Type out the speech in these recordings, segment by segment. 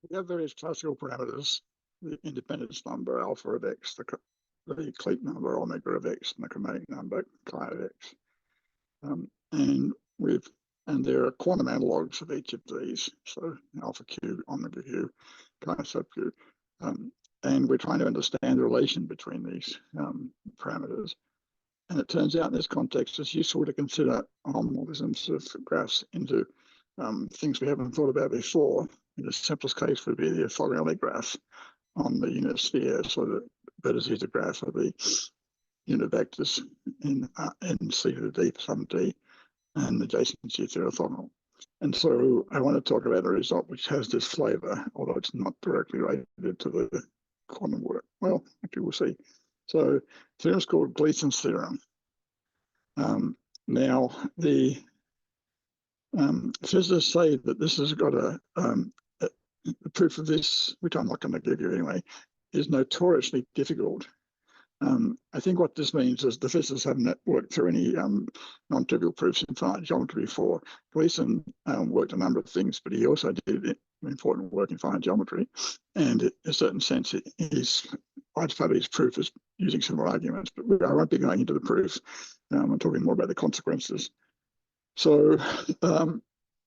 We have various classical parameters: the independence number, alpha of x, the clique number, omega of x, and the chromatic number, chi of x. And there are quantum analogues of each of these. So alpha q, omega q, chi sub q. And we're trying to understand the relation between these parameters. And it turns out in this context, it's useful to consider homomorphisms of graphs into things we haven't thought about before. In the simplest case would be the orthogonality graph on the unit sphere. So the vertices of graph of the unit vectors in C to the d sum d, and adjacency if they're orthogonal. And so I want to talk about a result which has this flavor, although it's not directly related to the quantum work. Well, actually, we'll see. So the theorem is called Gleason's theorem. Now, the physicists say that this has got the proof of this, which I'm not going to give you anyway, is notoriously difficult. I think what this means is the physicists haven't worked through any non-trivial proofs in finite geometry before. Gleason worked a number of things, but he also did important work in finite geometry. And in a certain sense, his large part of his proof is using similar arguments, but I won't be going into the proofs. I'm talking more about the consequences. So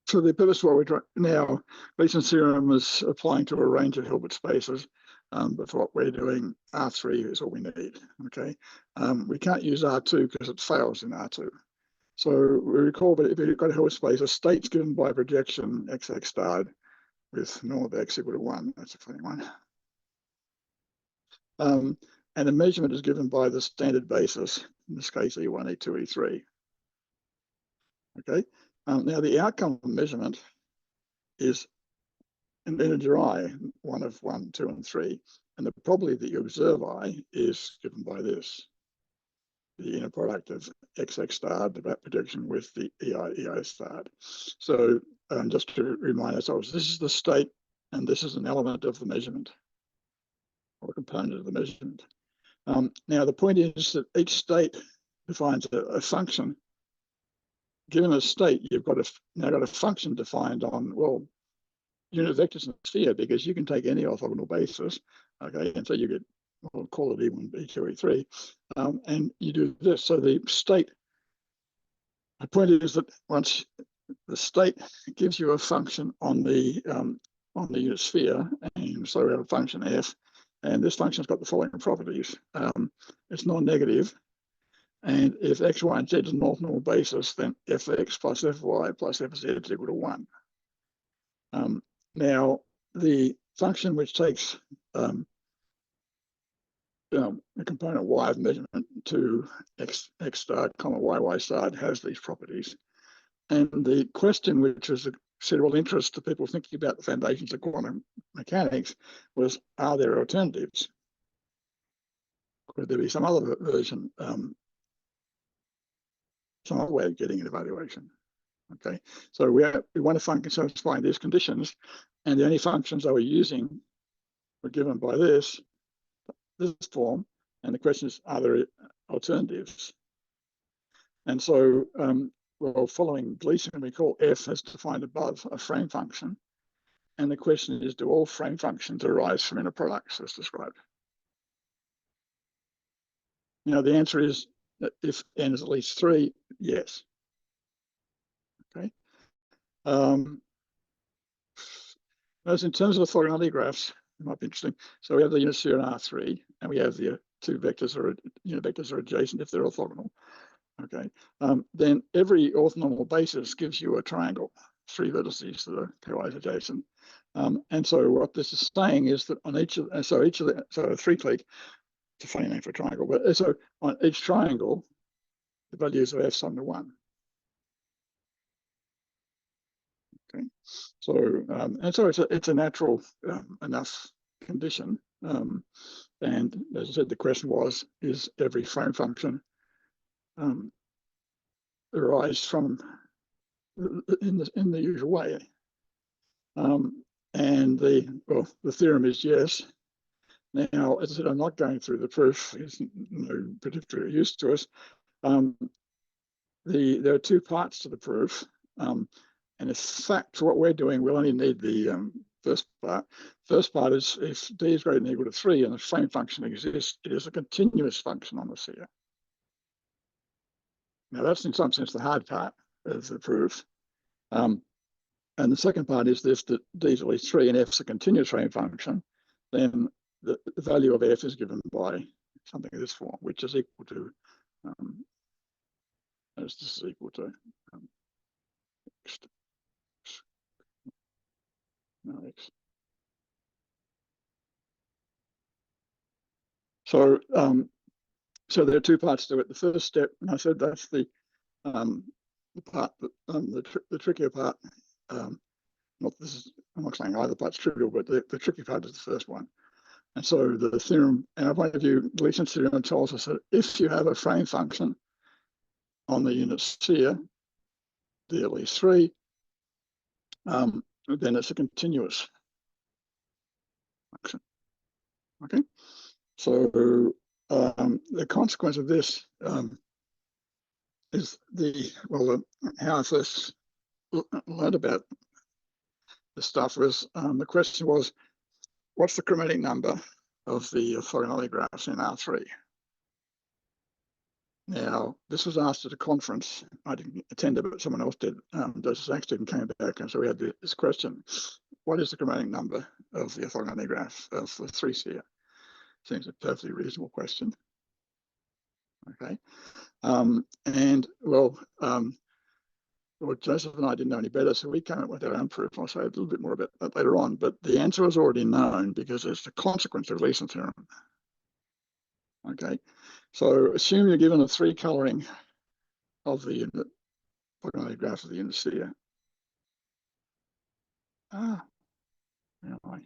for the purpose of what we're trying now, Gleason's theorem is applying to a range of Hilbert spaces. But for what we're doing, R3 is all we need, okay? We can't use R2 because it fails in R2. So we recall that if you've got a Hilbert space, a state's given by projection XX starred with norm of x equal to 1. That's a funny one. And the measurement is given by the standard basis, in this case, E1, E2, E3. Okay, now the outcome of measurement is an integer I, 1 of 1, 2, and 3. And the probability that you observe I is given by this, the inner product of XX starred, the back projection with the EI starred. So just to remind ourselves, this is the state, and this is an element of the measurement, or a component of the measurement. Now, the point is that each state defines a function. Given a state, you've now got a function defined on, well, unit vectors in the sphere, because you can take any orthogonal basis, okay, and so you get, we'll call it E1, E2, E3, and you do this. So the state, the point is that once the state gives you a function on the unit sphere, and so we have a function f, and this function's got the following properties. It's non-negative, and if x, y, and z is an orthogonal basis, then fx plus fy plus fz is equal to 1. Now, the function which takes the component y of measurement to x star comma y star has these properties. And the question, which was of considerable interest to people thinking about the foundations of quantum mechanics, was, are there alternatives? Could there be some other version, some other way of getting an evaluation? Okay, so we want a function satisfying these conditions, and the only functions they were using were given by this form, and the question is, are there alternatives? And so, well, following Gleason, we call f as defined above a frame function, and the question is, do all frame functions arise from inner products as described? Now, the answer is that if n is at least 3, yes. Okay. As in terms of orthogonality graphs, it might be interesting. So we have the unit sphere in R3, and we have the two vectors or unit vectors are adjacent if they're orthogonal. Okay. Then every orthonormal basis gives you a triangle, 3 vertices that are pairwise adjacent. And so what this is saying is that on each of so a 3 clique, it's a funny name for a triangle, but so on each triangle, the values of f sum to 1. Okay, so and so it's a natural enough condition, and as I said, the question was: is every frame function arise from in the usual way? And the theorem is yes. Now, as I said, I'm not going through the proof; it's no particular use to us. There are 2 parts to the proof. And in fact, for what we're doing, we'll only need the first part. First part is if d is greater than or equal to 3 and the frame function exists, it is a continuous function on the sphere. Now that's in some sense the hard part of the proof. And the second part is this, that d is at least 3 and f is a continuous frame function, then the value of f is given by something of this form, which is equal to, as this is equal to x. So, so there are two parts to it. The first step, and I said that's the part that the trickier part. Not this is, I'm not saying either part's trivial, but the tricky part is the first one. And so the theorem, in our point of view, Gleason's theorem tells us that if you have a frame function on the unit sphere, d at least 3, then it's a continuous function. Okay, so the consequence of this is how I first learned about this stuff was the question was, what's the chromatic number of the orthogonality graphs in R3? Now, this was asked at a conference. I didn't attend it, but someone else did. Joseph Sachs did and came back, and so we had this question: what is the chromatic number of the orthogonality graph of the 3 sphere? Seems a perfectly reasonable question. Okay, and well, Joseph and I didn't know any better, so we came up with our own proof. I'll say a little bit more about that later on, but the answer was already known because it's the consequence of Gleason's theorem. Okay, so assume you're given a 3 coloring of the unit orthogonality graph of the unit sphere. Where am I?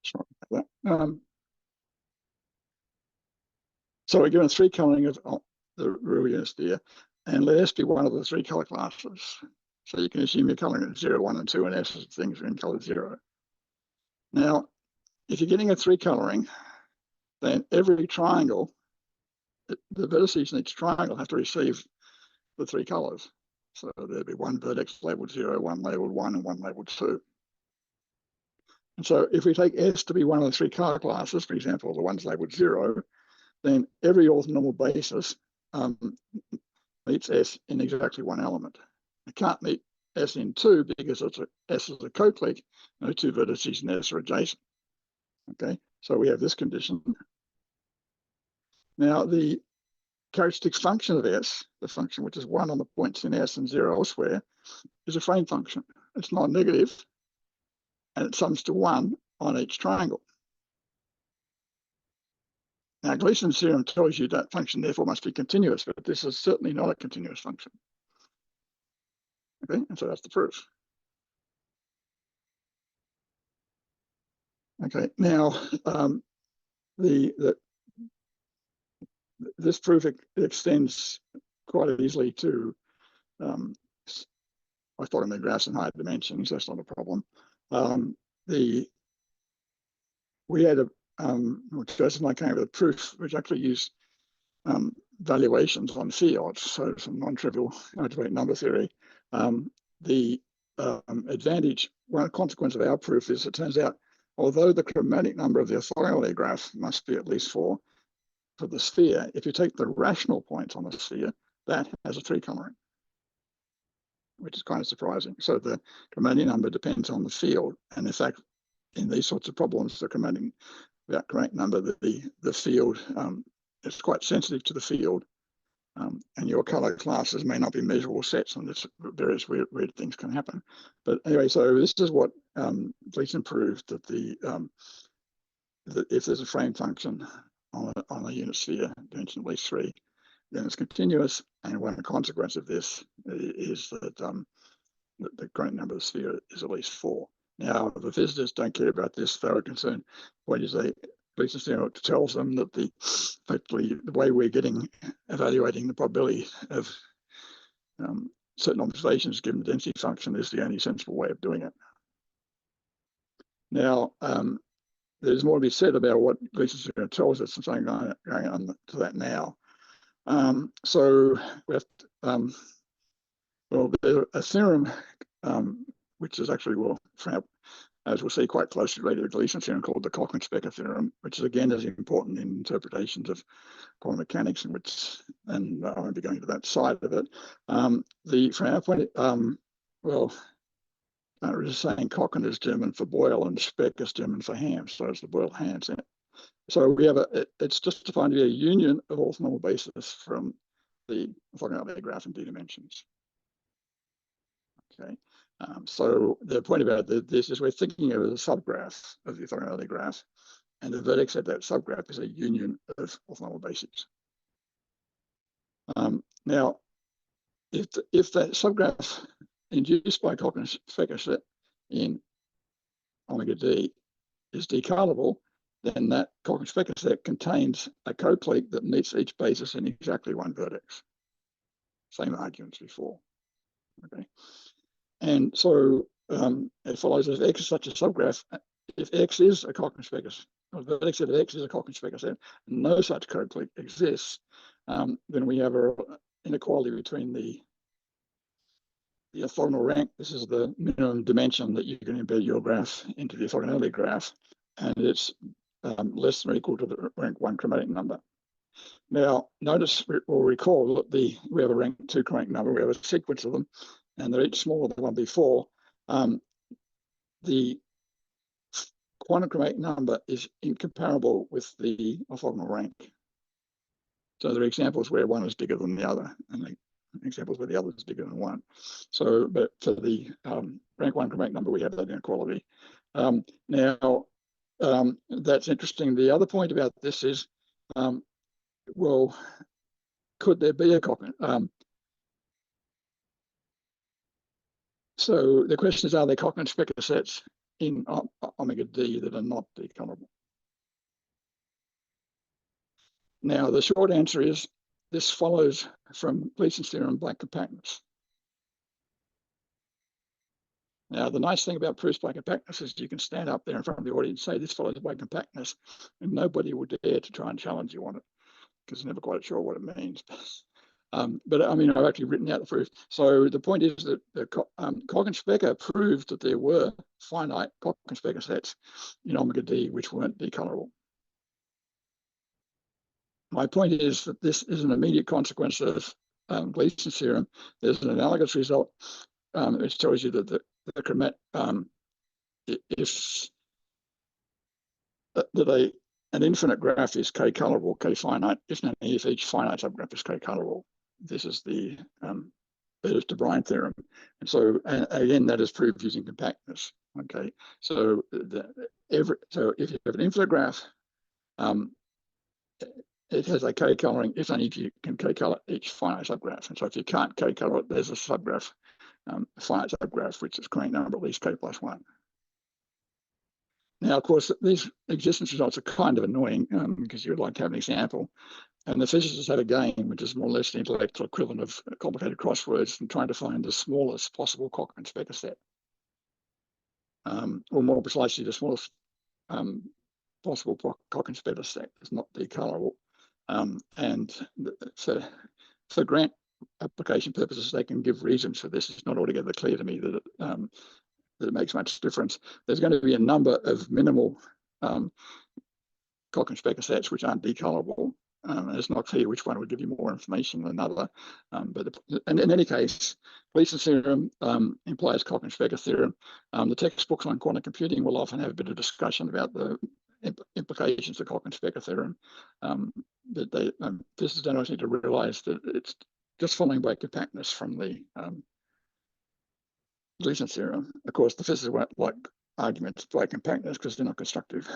Sorry about that. So we're given 3 coloring of the real unit sphere, and let S be one of the 3 color classes. So you can assume you're coloring at 0, 1, and 2, and S things are in color 0. Now, if you're getting a 3 coloring, then every triangle, the vertices in each triangle have to receive the 3 colors. So there'd be one vertex labeled 0, one labeled 1, and one labeled 2. And so if we take S to be one of the 3 color classes, for example, the ones labeled 0, then every orthonormal basis meets S in exactly 1 element. It can't meet S in 2 because S is a co-clique, no 2 vertices in S are adjacent. Okay, so we have this condition. Now the characteristic function of S, the function which is 1 on the points in S and 0 elsewhere, is a frame function. It's non-negative, and it sums to 1 on each triangle. Now, Gleason's theorem tells you that function therefore must be continuous, but this is certainly not a continuous function. Okay, and so that's the proof. Okay, now this proof extends quite easily to orthogonal graphs in higher dimensions. That's not a problem. We had Joseph and I came up with a proof which actually used valuations on fields, so some non-trivial algebraic number theory. The advantage, one consequence of our proof is it turns out, although the chromatic number of the orthogonality graph must be at least 4 for the sphere, if you take the rational points on the sphere, that has a 3 coloring, which is kind of surprising. So the chromatic number depends on the field, and in fact, in these sorts of problems, the chromatic number, the field is quite sensitive to the field, and your color classes may not be measurable sets, and there's various weird things can happen. But anyway, so this is what Gleason proved, that that if there's a frame function on a unit sphere, dimension at least 3, then it's continuous, and one consequence of this is that the chromatic number of the sphere is at least 4. Now, the visitors don't care about this. They were concerned. What is Gleason's theorem tells them that effectively the way we're evaluating the probability of certain observations given the density function is the only sensible way of doing it. Now, there's more to be said about what Gleason's theorem tells us, and so I'm going on to that now. So we have Well, there's a theorem which is actually, well, as we'll see, quite closely related to the Gleason theorem, called the Cochrane-Specker theorem, which is again is important in interpretations of quantum mechanics, and I won't be going to that side of it. From our point, well, I was just saying Cochrane is German for Boyle and Speck is German for ham, so it's the Boyle-Ham. So we have it's just defined to be a union of orthonormal basis from the orthogonality graph in d dimensions. Okay, so the point about this is we're thinking of it as a subgraph of the orthogonality graph, and the vertex of that subgraph is a union of orthonormal bases. Now, if that subgraph induced by Cochrane-Specker set in omega d is decouplable, then that Cochrane-Specker set contains a co-clique that meets each basis in exactly one vertex. Same arguments before. Okay, and so it follows if X is such a subgraph, if X is a Cochrane-Specker, or the vertex of X is a Cochrane-Specker set, and no such co-clique exists, then we have an inequality between the orthogonal rank. This is the minimum dimension that you can embed your graph into the orthogonality graph, and it's less than or equal to the rank 1 chromatic number. Now, notice or recall that we have a rank 2 chromatic number. We have a sequence of them, and they're each smaller than the one before. The quantum chromatic number is incomparable with the orthogonal rank. So there are examples where one is bigger than the other, and examples where the other is bigger than one. So, but for the rank 1 chromatic number, we have that inequality. Now, that's interesting. The other point about this is, well, could there be a Cochrane? So the question is, are there Cochrane-Specker sets in omega d that are not decouplable? Now, the short answer is this follows from Gleason's theorem of blank compactness. Now, the nice thing about proofs by compactness is you can stand up there in front of the audience and say this follows by compactness, and nobody would dare to try and challenge you on it because they're never quite sure what it means. But I mean, I've actually written out the proof. So the point is that Cochrane-Specker proved that there were finite Cochrane-Specker sets in omega d which weren't decouplable. My point is that this is an immediate consequence of Gleason's theorem. There's an analogous result which tells you that an infinite graph is k-colorable, k-finite, if each finite subgraph is k-colorable. This is the de Bruijn theorem. And so, again, that is proved using compactness. Okay, so if you have an infinite graph, it has a k-coloring if only if you can k-color each finite subgraph. And so if you can't k-color it, there's a subgraph, finite subgraph, which is chromatic number at least k plus 1. Now, of course, these existence results are kind of annoying because you'd like to have an example. And the physicists have a game, which is more or less the intellectual equivalent of complicated crosswords and trying to find the smallest possible Cochrane-Specker set. Or more precisely, the smallest possible Cochrane-Specker set is not decouplable. And for grant application purposes, they can give reasons for this. It's not altogether clear to me that it makes much difference. There's going to be a number of minimal Cochrane-Specker sets which aren't decouplable. It's not clear which one would give you more information than another. And in any case, Gleason's theorem implies Cochrane-Specker theorem. The textbooks on quantum computing will often have a bit of discussion about the implications of Cochrane-Specker theorem. But physicists don't always need to realize that it's just following by compactness from the Gleason theorem. Of course, the physicists won't like arguments by compactness because they're not constructive.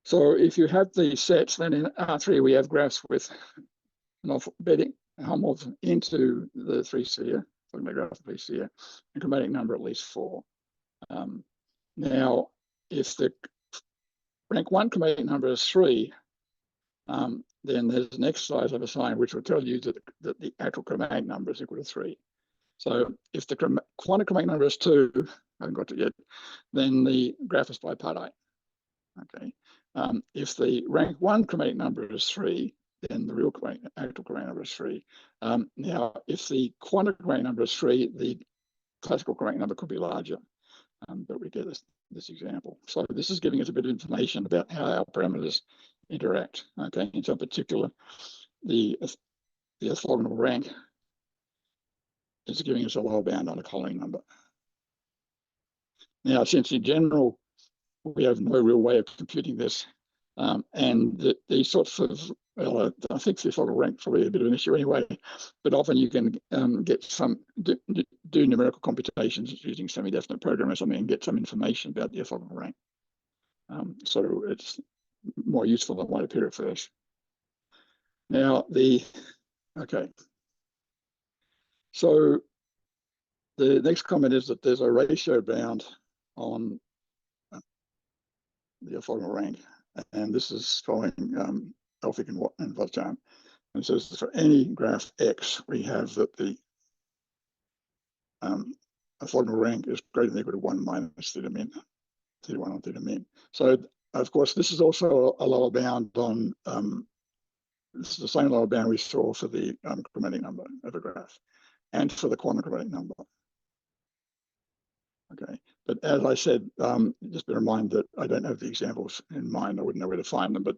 So if you have these sets, then in R3 we have graphs with an embedding homomorphism into the 3-sphere, talking about graph of 3-sphere, and chromatic number at least 4. Now, if the rank 1 chromatic number is 3, then there's an exercise I've assigned which will tell you that the actual chromatic number is equal to 3. So if the quantum chromatic number is 2, I haven't got to it yet, then the graph is bipartite. Okay, If the rank 1 chromatic number is 3, then the real actual chromatic number is 3. Now, if the quantum chromatic number is 3, the classical chromatic number could be larger. But we get this example. So this is giving us a bit of information about how our parameters interact. Okay, and so in particular, the orthogonal rank is giving us a lower bound on a colony number. Now, since in general we have no real way of computing this, and these sorts of, well, I think the orthogonal rank is probably a bit of an issue anyway, but often you can get some do numerical computations using semi-definite program or something and get some information about the orthogonal rank. So it's more useful than might appear at first. Now okay. So the next comment is that there's a ratio bound on the orthogonal rank, and this is following Elphick and Vodjan. And so for any graph X, we have that the orthogonal rank is greater than or equal to 1 minus theta min, theta 1 on theta min. So of course, this is also a lower bound on, this is the same lower bound we saw for the chromatic number of a graph and for the quantum chromatic number. Okay, but as I said, just bear in mind that I don't have the examples in mind. I wouldn't know where to find them, but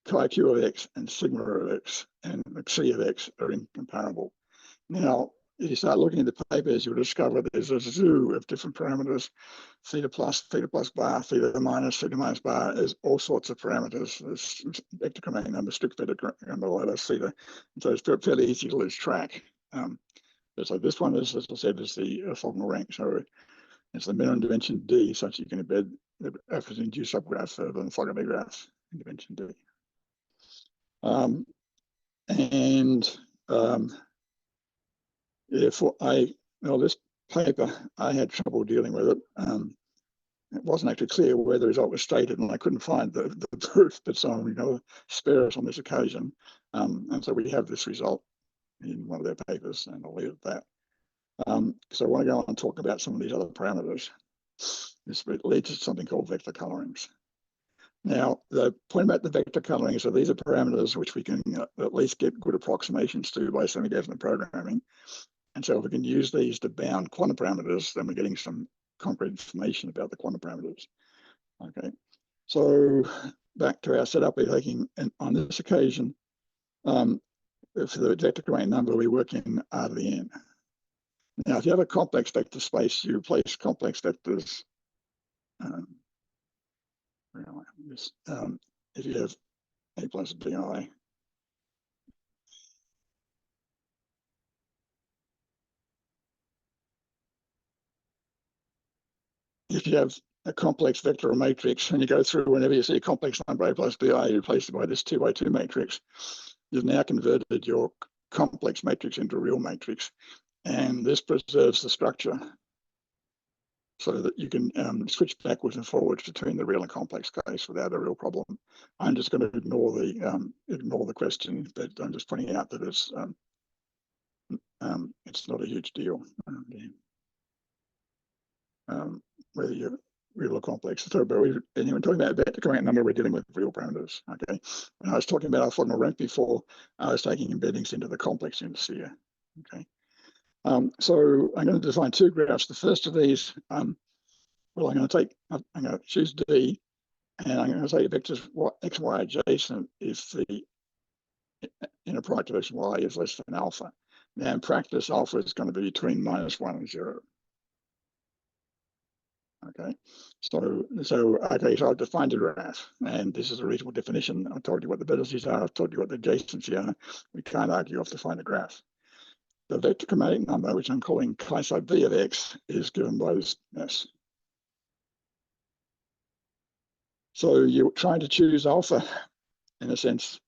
chi q of x and sigma of x and xi of x are incomparable. Now, if you start looking at the papers, you'll discover there's a zoo of different parameters: theta plus bar, theta minus bar. There's all sorts of parameters. There's vector chromatic number, strict vector number, lotus theta. And so it's fairly easy to lose track. So this one is, as I said, is the orthogonal rank. So it's the minimum dimension D, such you can embed the induced subgraph of an orthogonal graph in dimension D. This paper, I had trouble dealing with it. It wasn't actually clear where the result was stated, and I couldn't find the proof, but someone, spare us on this occasion. And so we have this result in one of their papers, and I'll leave it at that. So I want to go on and talk about some of these other parameters. This leads to something called vector colorings. Now, the point about the vector coloring is that these are parameters which we can at least get good approximations to by semi-definite programming. And so if we can use these to bound quantum parameters, then we're getting some concrete information about the quantum parameters. Okay, so back to our setup, we're taking, and on this occasion, for the vector chromatic number, we work in R to the n. Now, if you have a complex vector space, you place complex vectors. If you have A plus BI, if you have a complex vector or matrix, and you go through, whenever you see a complex number A plus BI, you replace it by this 2x2 matrix. You've now converted your complex matrix into a real matrix, and this preserves the structure so that you can switch backwards and forwards between the real and complex case without a real problem. I'm just going to ignore the question, but I'm just pointing out that it's not a huge deal. Whether you're real or complex. So, but when we're talking about vector chromatic number, we're dealing with real parameters. Okay. When I was talking about orthogonal rank before, I was taking embeddings into the complex indice. Okay. So I'm going to define two graphs. The first of these, I'm going to choose D, and I'm going to say vectors x, y adjacent if the inner product of x and y is less than alpha. Now in practice, alpha is going to be between -1 and 0. Okay, so I've defined a graph, and this is a reasonable definition. I've told you what the vertices are. I've told you what the adjacency are. We can't argue off to find a graph. The vector chromatic number, which I'm calling chi sub v of x, is given by this S. So you're trying to choose alpha, in a sense,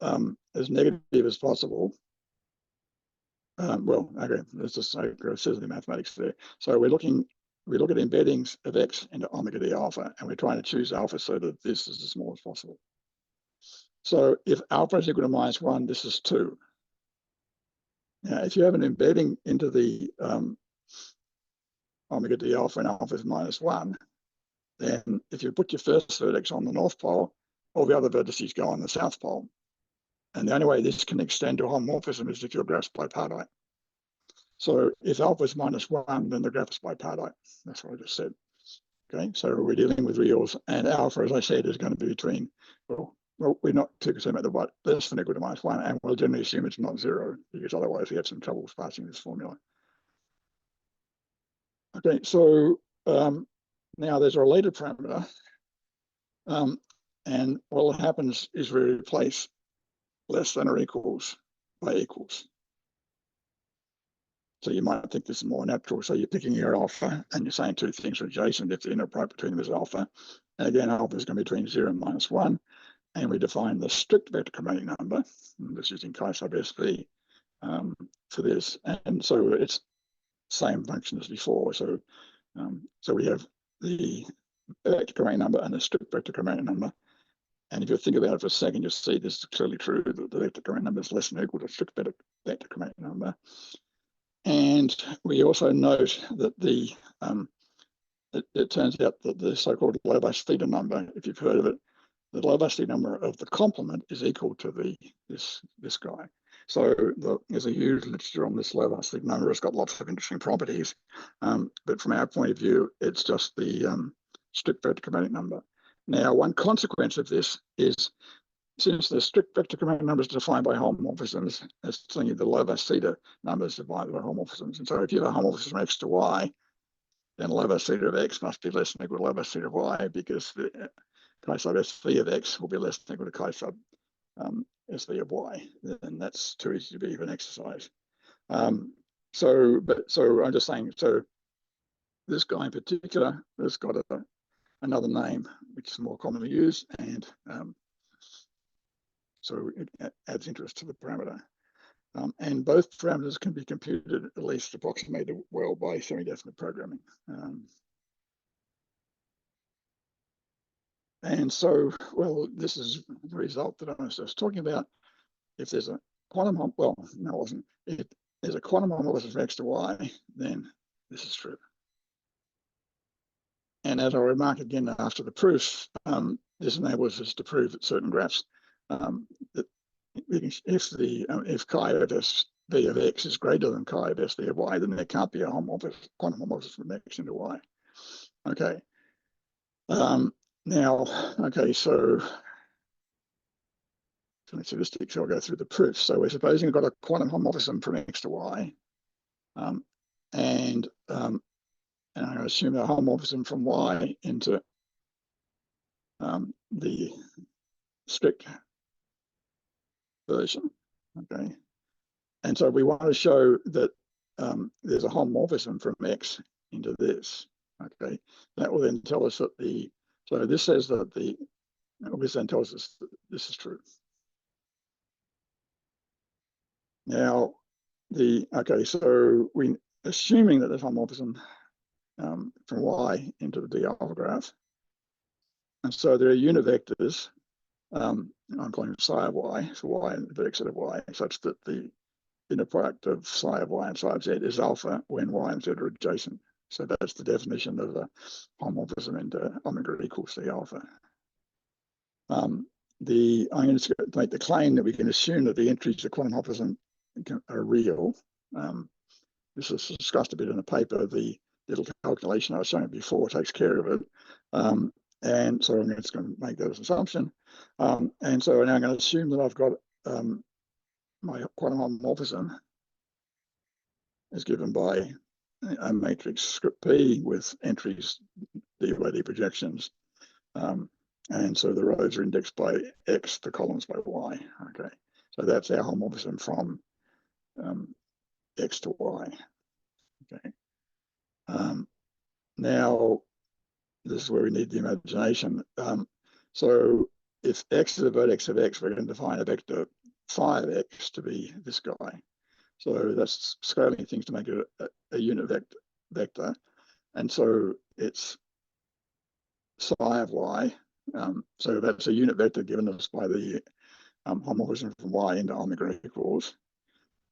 as negative as possible. Well, okay, let's just say it says in the mathematics there. So we look at embeddings of x into omega d alpha, and we're trying to choose alpha so that this is as small as possible. So if alpha is equal to -1, this is 2. Now, if you have an embedding into the omega d alpha and alpha is -1, then if you put your first vertex on the north pole, all the other vertices go on the south pole. And the only way this can extend to a homomorphism is if your graph's bipartite. So if alpha is -1, then the graph is bipartite. That's what I just said. Okay, so we're dealing with reals, and alpha, as I said, is going to be between, well we're not too concerned about the what, less than or equal to -1, and we'll generally assume it's not 0, because otherwise we have some trouble passing this formula. Okay, so now there's a related parameter, and what happens is we replace less than or equals by equals. So you might think this is more natural. So you're picking your alpha and you're saying two things are adjacent if the inner product between them is alpha. And again, alpha is going to be between 0 and -1. And we define the strict vector chromatic number. And this is in chi sub SV for this. And so it's same function as before. So so we have the vector chromatic number and the strict vector chromatic number. And if you think about it for a second, you'll see this is clearly true that the vector chromatic number is less than or equal to strict vector chromatic number. And we also note that it turns out that the so-called Lovász theta number, if you've heard of it, the Lovász theta number of the complement is equal to this guy. So there's a huge literature on this Lovász theta number. It's got lots of interesting properties, but from our point of view, it's just the strict vector chromatic number. Now, one consequence of this is, since the strict vector chromatic number is defined by homomorphisms, it's telling you the Lovász theta number is divided by homomorphisms. And so if you have a homomorphism from x to y, then Lovász theta of x must be less than or equal to Lovász theta of y, because the chi sub SV of x will be less than or equal to chi sub SV of y. And that's too easy to be even exercise. So I'm just saying, so this guy in particular has got another name, which is more commonly used, and so it adds interest to the parameter. And both parameters can be computed, at least approximated well, by semi-definite programming. And so, well, this is the result that I was just talking about. If there's a quantum, well, no, it wasn't. If there's a quantum homomorphism from x to y, then this is true. And as I'll remark again after the proof, this enables us to prove that certain graphs, that if chi of SV of x is greater than chi of SV of y, then there can't be a quantum homomorphism from x into y. Okay. Now, okay, so let's so I'll go through the proof. So we're supposing we've got a quantum homomorphism from x to y, and I assume a homomorphism from y into the strict version. Okay, and so we want to show that there's a homomorphism from x into this. Okay, that will then tell us that so this says that this then tells us that this is true. Now, so we assuming that there's homomorphism from y into the D alpha graph, and so there are unit vectors. I'm calling them psi of y, so y and the vertex of y, such that the inner product of psi of y and psi of z is alpha when y and z are adjacent. So that's the definition of a homomorphism into omega equals the alpha. I'm going to make the claim that we can assume that the entries of quantum homomorphism are real. This is discussed a bit in the paper. The little calculation I was showing before takes care of it. And so I'm just going to make that as an assumption. And so now I'm going to assume that I've got my quantum homomorphism is given by a matrix script P with entries D by D projections. And so the rows are indexed by X, the columns by Y. Okay, so that's our homomorphism from X to Y. Okay. Now, this is where we need the imagination. So if X is a vertex of X, we're going to define a vector phi of X to be this guy. So that's scaling things to make it a unit vector. And so it's psi of Y. So that's a unit vector given us by the homomorphism from Y into omega equals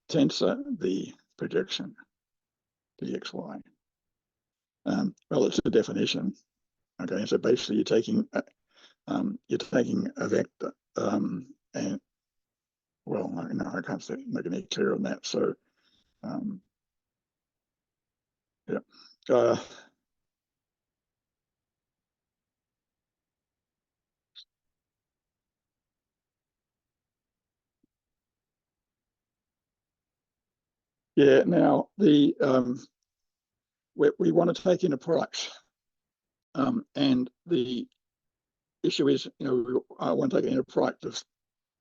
tensor the projection to XY. Well, it's a definition. Okay, so basically you're taking a vector, and well, no, I can't make any clearer on that. So yeah. Yeah, now the we want to take in a product, and the issue is, I want to take in a product of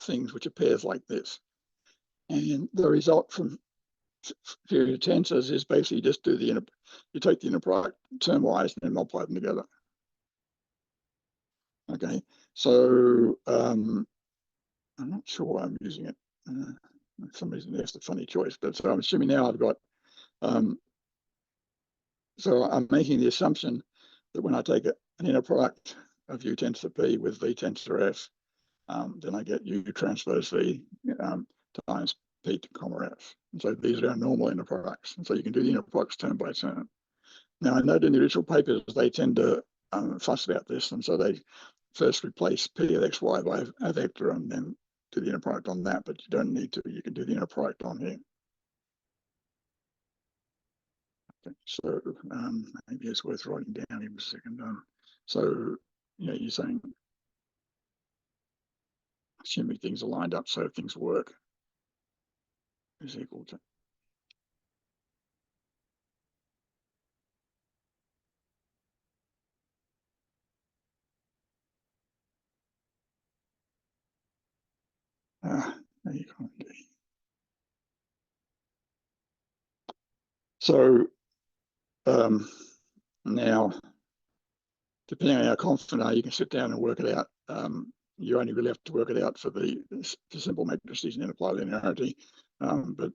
things which are pairs like this, and the result from future tensors is basically just do you take the inner product term-wise and then multiply them together. Okay, so I'm not sure why I'm using it. For some reason, that's a funny choice, but so I'm assuming now I've got. So I'm making the assumption that when I take an inner product of U tensor P with V tensor F, then I get U transpose V times P to comma F. And so these are our normal inner products. And so you can do the inner products term by term. Now, I note in the original papers, they tend to fuss about this. And so they first replace P of XY by a vector and then do the inner product on that. But you don't need to. You can do the inner product on here. Okay, so maybe it's worth writing down in a second. So, you're saying, assuming things are lined up so things work, is equal to. So now, depending on how confident you can sit down and work it out. You only really have to work it out for the simple matrices and apply linearity, but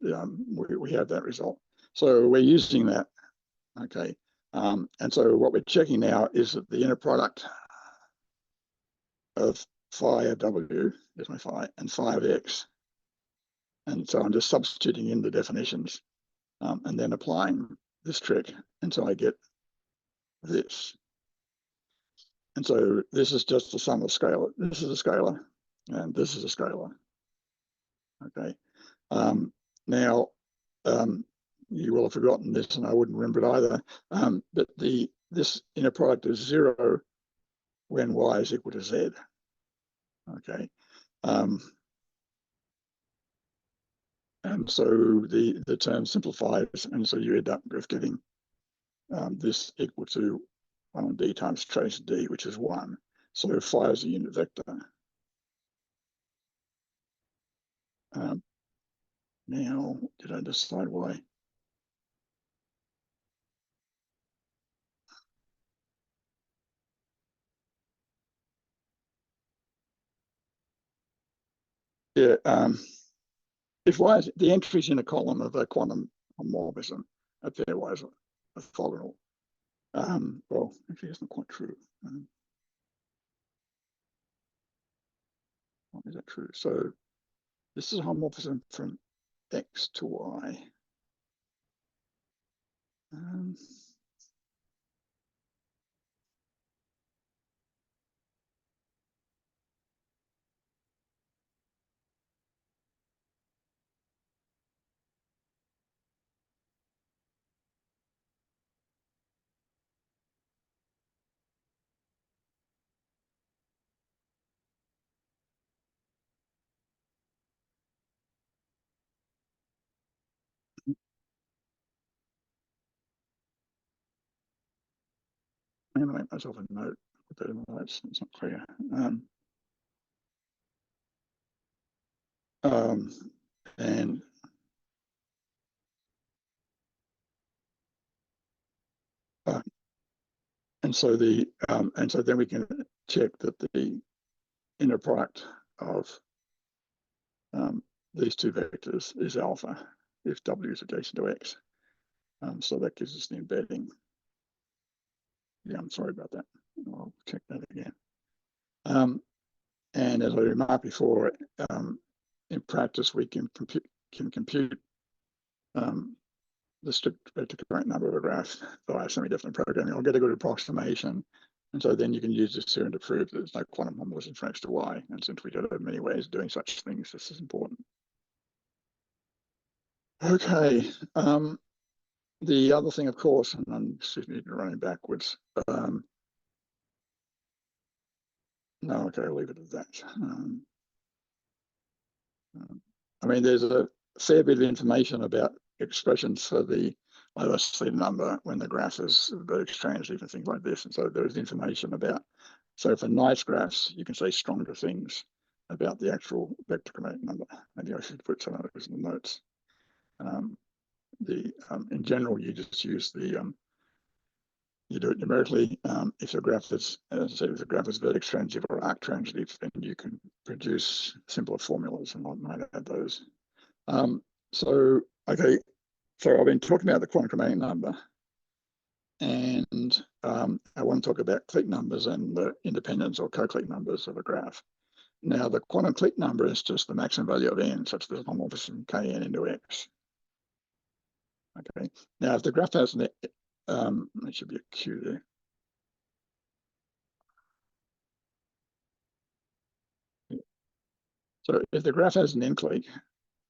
we have that result. So we're using that, okay? And so what we're checking now is that the inner product of phi of W, there's my phi, and phi of X. And so I'm just substituting in the definitions and then applying this trick until I get this. And so this is just the sum of scalar. This is a scalar, and this is a scalar. Okay. Now, you will have forgotten this, and I wouldn't remember it either. But this inner product is 0 when y is equal to z. Okay. And so the term simplifies, and so you end up with getting this equal to 1 on d times trace d, which is 1. So phi is a unit vector. Now, did I decide why? Yeah, if y is the entries in a column of a quantum homomorphism, a pairwise orthogonal. Well, actually, that's not quite true. Is that true? So this is a homomorphism from X to Y. I'm going to make myself a note. Put that in the notes. It's not clear. And so then we can check that the inner product of these two vectors is alpha if W is adjacent to X. So that gives us the embedding. Yeah, I'm sorry about that. I'll check that again. And as I remarked before, in practice, we can compute the strict vector current number of a graph via semi-definite programming. I'll get a good approximation And so then you can use this theorem to prove that there's no quantum homomorphism for x to y. And since we don't have many ways of doing such things, this is important. Okay. The other thing, of course, and I'm excuse me running backwards. No, okay, I'll leave it at that. I mean, there's a fair bit of information about expressions for the lowest theta number when the graph is vertex transitive and things like this. And so there's information about, so for nice graphs, you can say stronger things about the actual vector chromatic number. Maybe I should put some of those in the notes. In general, you just use the you do it numerically. If the graph is, as I said, if the graph is vertex transitive or arc transitive, then you can produce simpler formulas, and I might add those. So I've been talking about the quantum chromatic number, and I want to talk about clique numbers and the independence or co-clique numbers of a graph. Now, the quantum clique number is just the maximum value of n, such that the homomorphism kn into x. Okay. Now, if the graph has an there should be a Q there. So if the graph has an n clique,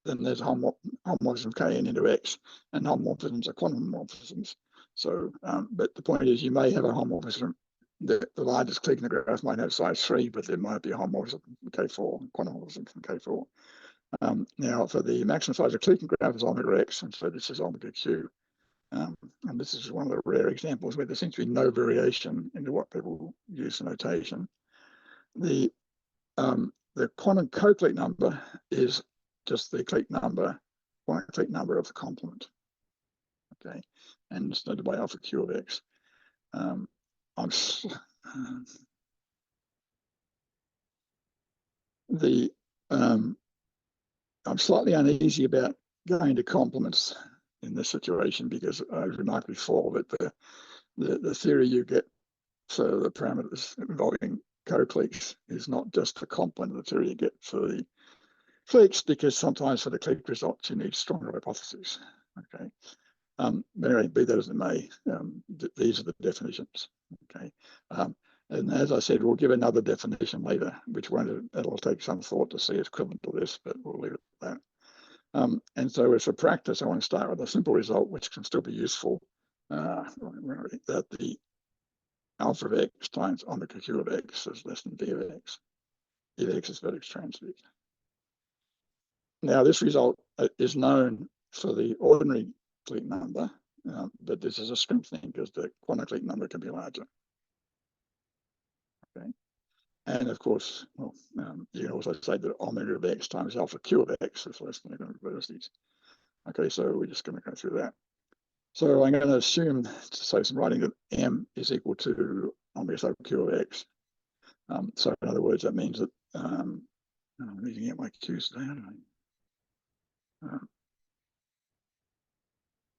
then there's a homomorphism of kn into x, and homomorphisms are quantum homomorphisms. So, but the point is, you may have a homomorphism. The largest clique in the graph might have size 3, but there might be a homomorphism from K4, quantum homomorphism from K4. Now, for the maximum size of clique in graph is omega x, and so this is omega q. And this is one of the rare examples where there seems to be no variation into what people use for notation. The quantum co-clique number is just the clique number, quantum clique number of the complement. Okay, and it's denoted by alpha q of x. I'm slightly uneasy about going to complements in this situation because I remarked before that the theory you get for the parameters involving co-cliques is not just the complement of the theory you get for the cliques, because sometimes for the clique results you need stronger hypotheses. Okay. But anyway, be that as it may, these are the definitions. Okay. And as I said, we'll give another definition later, which it'll take some thought to see it's equivalent to this, but we'll leave it at that. And so as for practice, I want to start with a simple result, which can still be useful, that the alpha of x times omega q of x is less than v of x, if x is vertex transitive. Now, this result is known for the ordinary clique number, but this is a strengthening because the quantum clique number can be larger. Okay. And of course, well, you can also say that omega of x times alpha q of x is less than equivalent vertices. Okay, so we're just going to go through that. So I'm going to assume, to save some writing, that m is equal to omega sub q of x. So in other words, that means that I'm reading out my q's today, aren't I?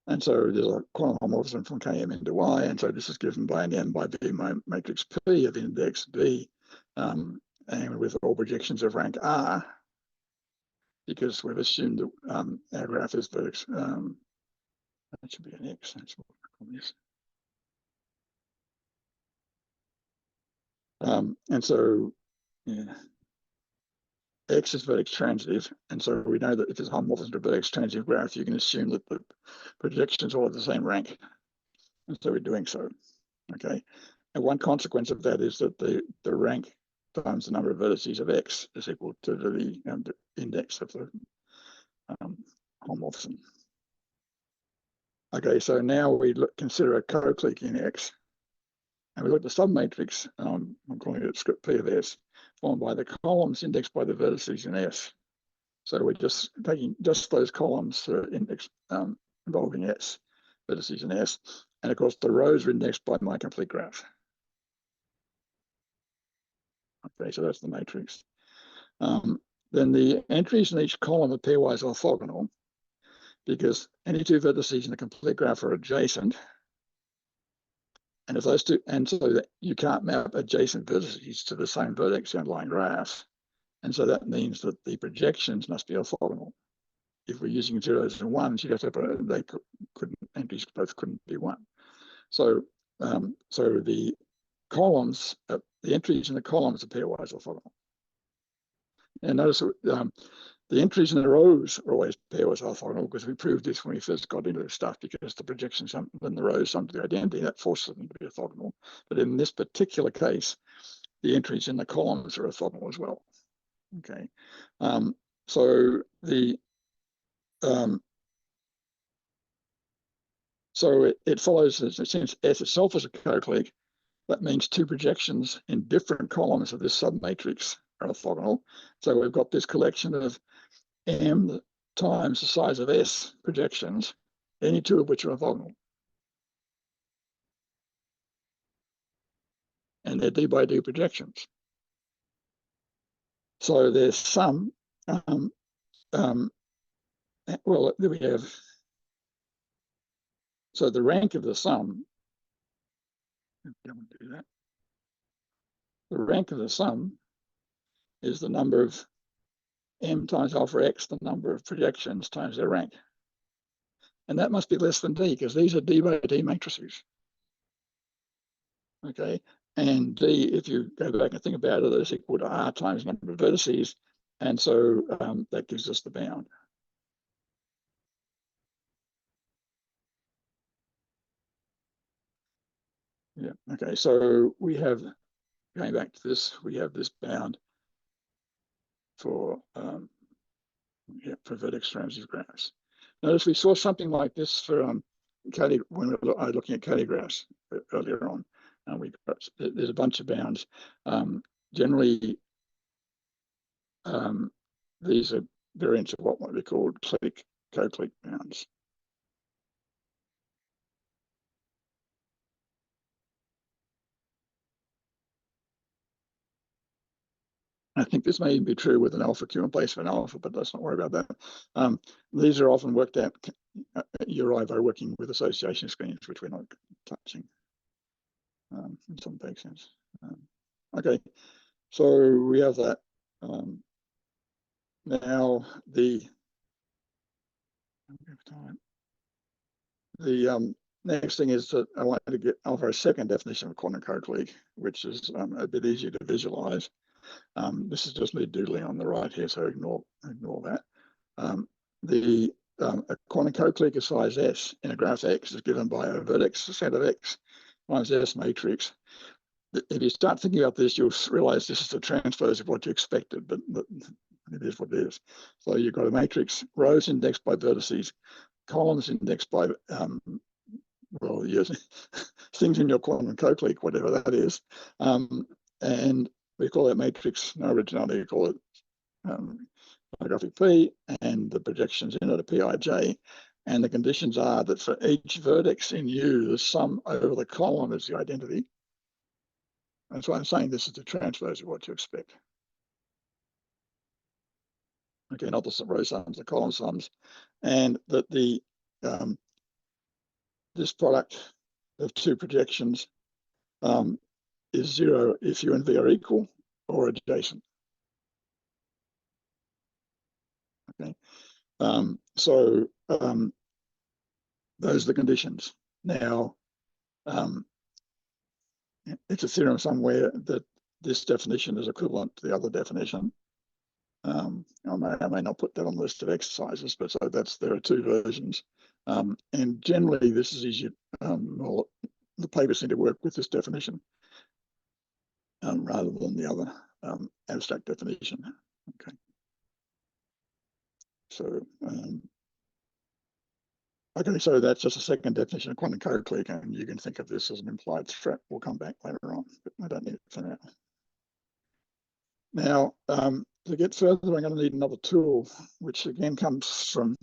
And so there's a quantum homomorphism from Km into Y, and so this is given by an M by V matrix P of index B, and with all projections of rank R, because we've assumed that our graph is vertex. That should be an X. That's what I call this. And so, yeah, X is vertex transitive, and so we know that if there's a homomorphism to a vertex transitive graph, you can assume that the projections all have the same rank, and so we're doing so. Okay, and one consequence of that is that the rank times the number of vertices of x is equal to the index of the homomorphism. Okay, so now we consider a co-clique in X, and we look at the submatrix. I'm calling it script P of S, formed by the columns indexed by the vertices in S. So we're just taking just those columns for index involving S, vertices in S, and of course the rows are indexed by my complete graph. Okay, so that's the matrix. Then the entries in each column are pairwise orthogonal, because any two vertices in a complete graph are adjacent. And if those two, and so that you can't map adjacent vertices to the same vertex underlying graph. And so that means that the projections must be orthogonal. If we're using zeros and ones, you'd have to have they entries both couldn't be one. So so the columns, the entries in the columns are pairwise orthogonal. And notice the entries in the rows are always pairwise orthogonal, because we proved this when we first got into this stuff, because the projections in the rows sum to the identity, that forces them to be orthogonal. But in this particular case, the entries in the columns are orthogonal as well. Okay, so it follows, since S itself is a co-clique, that means two projections in different columns of this submatrix are orthogonal. So we've got this collection of M times the size of S projections, any two of which are orthogonal. And they're D by D projections. So there's some, well, we have, so the rank of the sum, don't do that. The rank of the sum is the number of M times alpha X, the number of projections times their rank. And that must be less than D, because these are D by D matrices. Okay, and D, if you go back and think about it, is equal to R times number of vertices, and so that gives us the bound. Yeah, okay, so we have, going back to this, we have this bound for vertex transitive graphs. Notice we saw something like this for when we were looking at Cayley graphs earlier on. There's a bunch of bounds. Generally, these are variants of what might be called co-clique bounds. I think this may be true with an alpha Q in place of an alpha, but let's not worry about that. These are often worked out, you arrive by working with association screens, which we're not touching in some big sense. Okay, so we have that. Now the next thing is that I want to offer a second definition of quantum co-clique, which is a bit easier to visualize. This is just me doodling on the right here, so ignore that. A quantum co-clique of size S in a graph X is given by a vertex set of X times S matrix. If you start thinking about this, you'll realize this is the transpose of what you expected, but it is what it is. So you've got a matrix, rows indexed by vertices, columns indexed by, well, yes, things in your quantum co-clique, whatever that is. And we call that matrix, no originality, we call it holographic P, and the projections in it are Pij. And the conditions are that for each vertex in U, the sum over the column is the identity. That's why I'm saying this is the transpose of what you expect. Okay, not the row sums, the column sums. And that this product of two projections is zero if U and V are equal or adjacent. Okay, so those are the conditions. Now, it's a theorem somewhere that this definition is equivalent to the other definition. I may not put that on the list of exercises, but so there are two versions. And generally, this is easier. Well, the papers seem to work with this definition rather than the other abstract definition. Okay. So, okay, so that's just a second definition of quantum co-clique, and you can think of this as an implied threat. We'll come back later on, but I don't need it for now. Now, to get further, I'm going to need another tool, which again comes from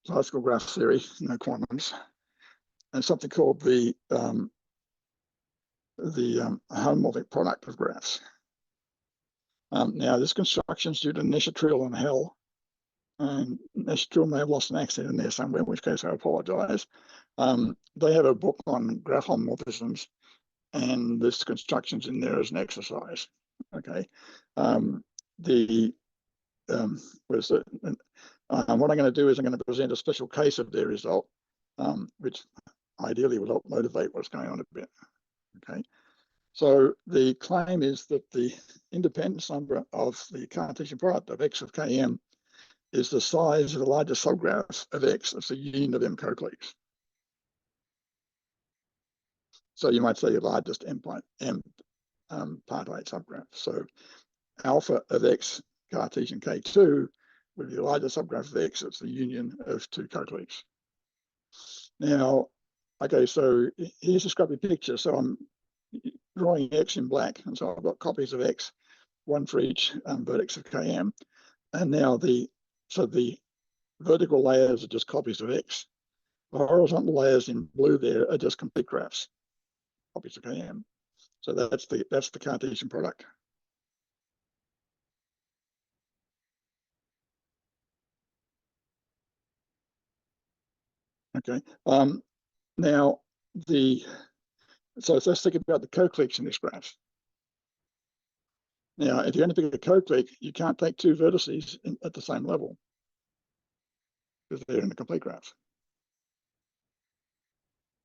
classical graph theory, no quantums, and something called the homomorphic product of graphs. Now, this construction is due to Neshatrill and Hell. And Neshatrill may have lost an accent in there somewhere, in which case I apologize. They have a book on graph homomorphisms, and this construction's in there as an exercise. Okay. What I'm going to do is I'm going to present a special case of their result, which ideally will help motivate what's going on a bit. Okay. So the claim is that the independence number of the Cartesian product of x of km is the size of the largest subgraph of x. It's the union of m co-cliques. So you might say your largest m part A subgraph. So alpha of x Cartesian K2 would be the largest subgraph of x. It's the union of two co-cliques. Now, okay, so here's a scrubbly picture. So I'm drawing x in black, and so I've got copies of x, one for each vertex of km. And now the vertical layers are just copies of x. The horizontal layers in blue there are just complete graphs, copies of km. So that's the Cartesian product. Okay. Now so let's think about the co-cliques in this graph. Now, if you're going to pick a co-clique, you can't take two vertices at the same level because they're in a complete graph.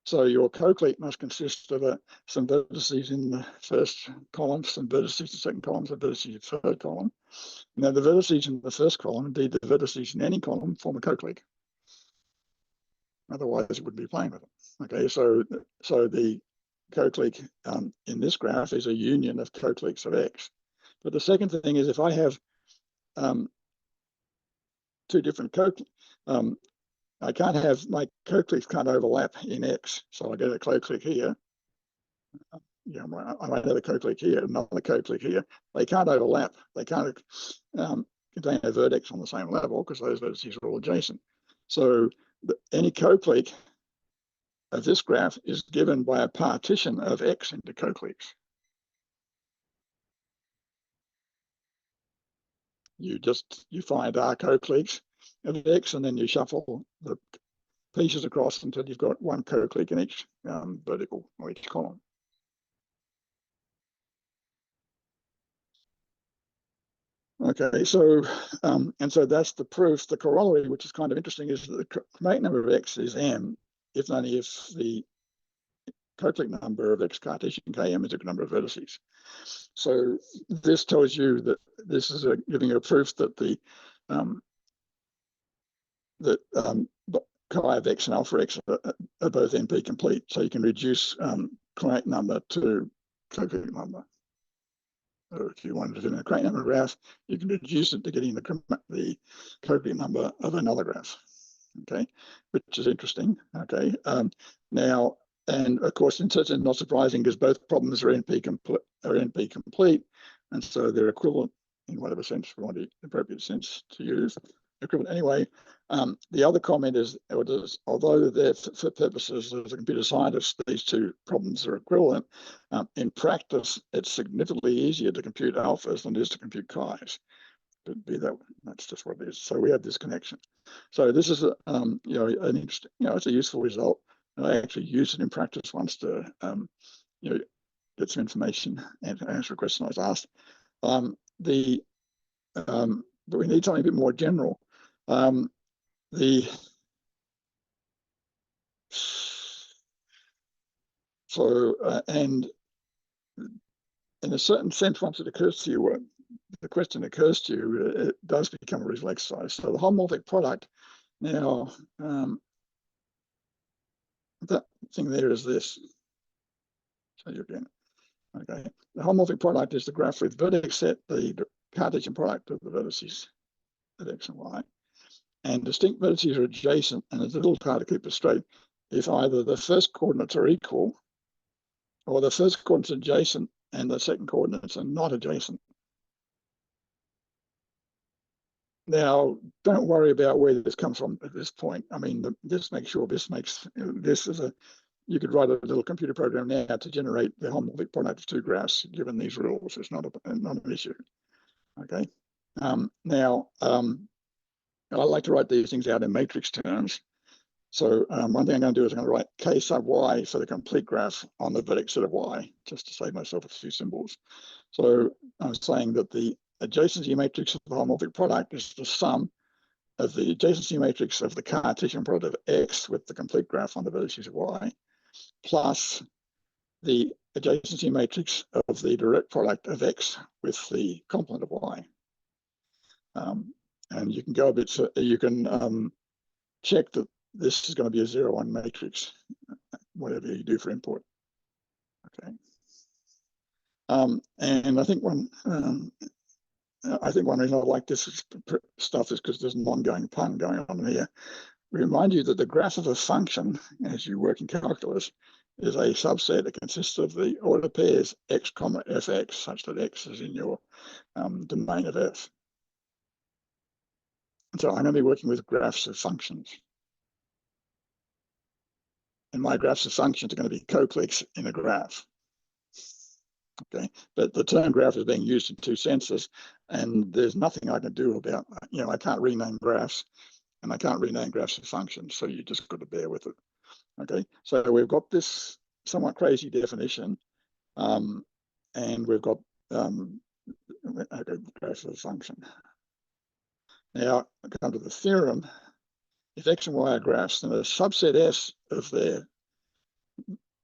So your co-clique must consist of some vertices in the first column, some vertices in the second column, some vertices in the third column. Now, the vertices in the first column, indeed the vertices in any column, form a co-clique. Otherwise, it wouldn't be playing with them. Okay, so the co-clique in this graph is a union of co-cliques of x. But the second thing is if I have two different co-cliques, I can't have my co-cliques can't overlap in x. So I get a co-clique here. I might have a co-clique here, another co-clique here. They can't overlap. They can't contain a vertex on the same level because those vertices are all adjacent. So any co-clique of this graph is given by a partition of x into co-cliques. You find R co-cliques of x, and then you shuffle the pieces across until you've got one co-clique in each vertical or each column. Okay, so so that's the proof. The corollary, which is kind of interesting, is that the cromate number of x is m, if and only if the co-clique number of x Cartesian km is a number of vertices. So this tells you that this is giving you a proof that the chi of x and alpha x are both NP complete. So you can reduce cromate number to co-clique number. So if you wanted to do a cromate number graph, you can reduce it to getting the co-clique number of another graph. Okay, which is interesting. Okay, now, and of course, in such not surprising because both problems are NP complete, and so they're equivalent in whatever sense we want the appropriate sense to use. Equivalent anyway. The other comment is, although they're for purposes as a computer scientist, these two problems are equivalent. In practice, it's significantly easier to compute alphas than it is to compute chi's. That's just what it is. So we have this connection. So this is an interesting, it's a useful result. And I actually used it in practice once to get some information and answer a question I was asked. But we need something a bit more general. And in a certain sense, once it occurs to you, the question occurs to you, it does become a reasonable exercise. So the homomorphic product, now, that thing there is this. So you again, okay. The homomorphic product is the graph with vertex set, the Cartesian product of the vertices at x and y. And distinct vertices are adjacent, and it's a little hard to keep it straight if either the first coordinates are equal or the first coordinates are adjacent and the second coordinates are not adjacent. Now, don't worry about where this comes from at this point. I mean, just make sure this is you could write a little computer program now to generate the homomorphic product of two graphs given these rules. It's not an issue. Okay. Now, I like to write these things out in matrix terms. So one thing I'm going to do is I'm going to write k sub y for the complete graph on the vertex set of y, just to save myself a few symbols. So I'm saying that the adjacency matrix of the homomorphic product is the sum of the adjacency matrix of the Cartesian product of x with the complete graph on the vertices of y, plus the adjacency matrix of the direct product of X with the complement of Y. And you can go a bit, so you can check that this is going to be a 0-1 matrix, whatever you do for input. Okay. And I think one reason I like this stuff is because there's an ongoing pun going on here. Remind you that the graph of a function, as you work in calculus, is a subset that consists of the order pairs x comma fx, such that x is in your domain of f. And so I'm going to be working with graphs of functions. And my graphs of functions are going to be co-clicks in a graph. Okay, but the term graph is being used in two senses, and there's nothing I can do about, I can't rename graphs, and I can't rename graphs of functions, so you just got to bear with it. Okay, so we've got this somewhat crazy definition, and we've got graphs of a function. Now, I come to the theorem. If x and y are graphs, then a subset S of their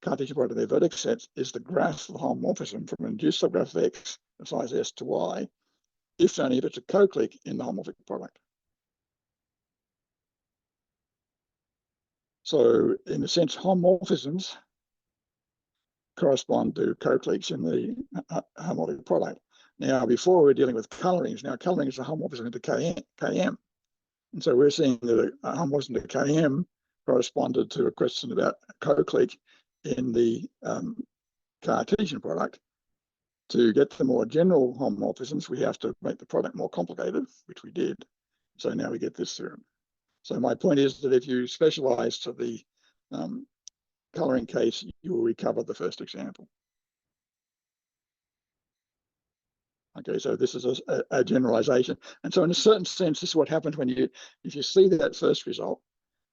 Cartesian product of their vertex sets is the graph of homomorphism from an induced subgraph of x of size S to Y, if only if it's a co-click in the homomorphic product. So in a sense, homomorphisms correspond to co-clicks in the homomorphic product. Now, before we were dealing with colorings. Now, coloring is a homomorphism into Km. And so we're seeing that a homomorphism to Km corresponded to a question about co-click in the Cartesian product. To get the more general homomorphisms, we have to make the product more complicated, which we did. So now we get this theorem. So my point is that if you specialize to the coloring case, you will recover the first example. Okay, so this is a generalization. And so in a certain sense, this is what happens when if you see that first result,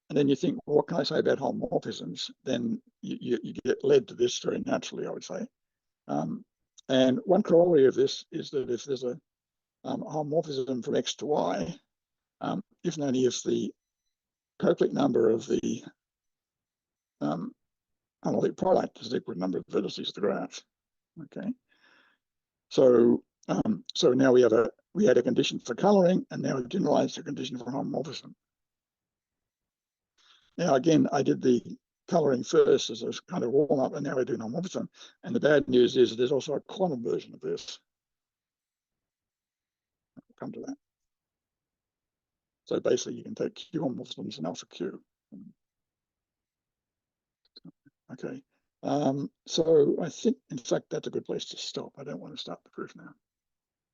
and then you think, well, what can I say about homomorphisms? Then you get led to this very naturally, I would say. And one corollary of this is that if there's a homomorphism from X to Y, if and only if the co-click number of the homomorphic product is equal to the number of vertices of the graph. Okay. So so now we had a condition for coloring, and now we've generalized a condition for homomorphism. Now again, I did the coloring first as a kind of warm up, and now we're doing homomorphism. And the bad news is there's also a quantum version of this. I'll come to that. So basically, you can take Q homomorphisms and alpha Q. Okay. So I think, in fact, that's a good place to stop. I don't want to start the proof now.